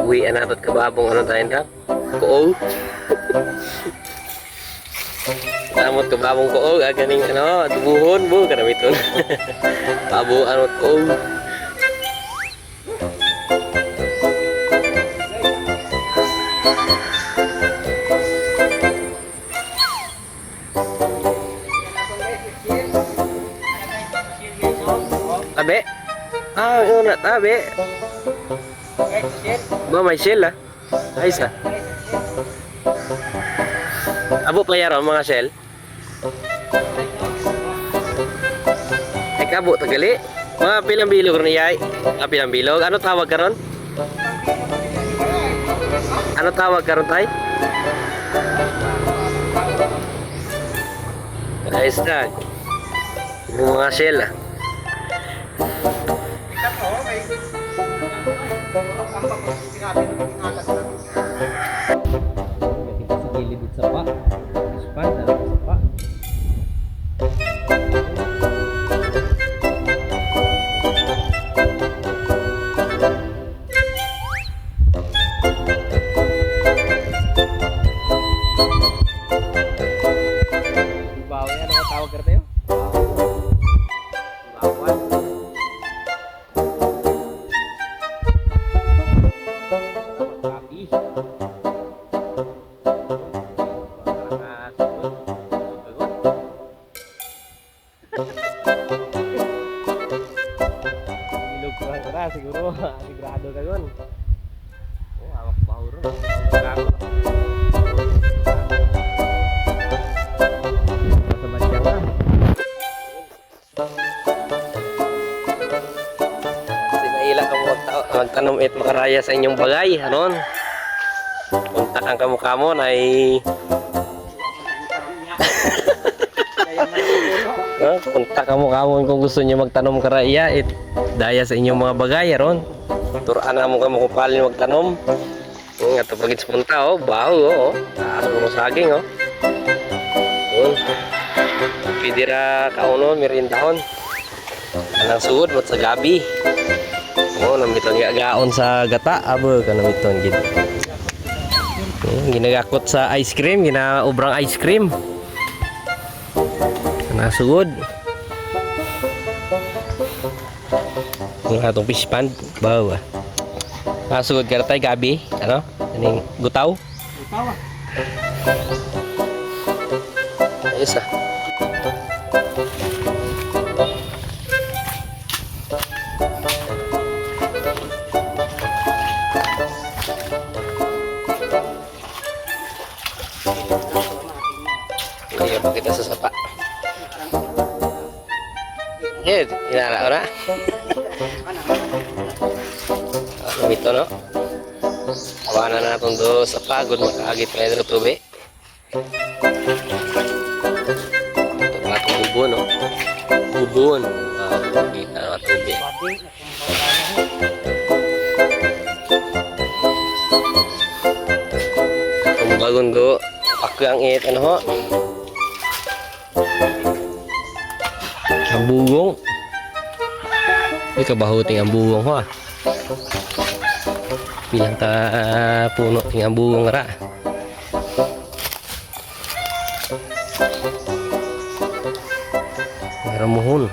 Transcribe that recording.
Uwi natot kababong ano tayo na? Kuog. Tamot kababong kuog, ganing ano, dubuhon bu kanamiton. Babo ano kuog. Tabe. Ah, yun na tabe. Ba may shell ah. Ayos ah. Abo playero mga shell. Ay kabo tagali. Mga pilang bilog ron iyay. Ah, pilang bilog. Ano tawag karon? Ano tawag karon tay? Ayos na. Yung mga shell ah. Kita sa gilid sa pa. Ispan, sa pa. Bawa yan, ano tawag ka tayo? Bawan. Ilog ko lang siguro, sigurado ka yun. Oh, awak baho ron. Masamadyang na. Sinaila ka mo magtanom at makaraya sa inyong bagay. Anon? Kontak ang kamukha mo na kontak ang mukha mo kung gusto niyo magtanom karaya it daya sa inyong mga bagay aron turan na mo kamo kupalin magtanom nga to pagits punta oh baho oh taas mo saging oh pidira kauno merindahon anang suod mat sa gabi oh namiton gaon sa gata abo kanamiton gid ginagakot sa ice cream ginaubrang ice cream nasugod ang atong fish pond bawa nasugod ka tayo gabi ano aning gutaw ayos ah kaya pa kita sa sapa. Eh, inala ora. Ano ito no? Awanan na natin do sa pagod makaagit pa yung tubi. Ito na itong bubon no? Bubon. Kita na tubi. Itong bagon do. Pakyang it ano ho? Ang bugong. Hindi ka bahuting ang bugong ho ah. Bilang ta puno ting ang bugong ra. Meron mohon.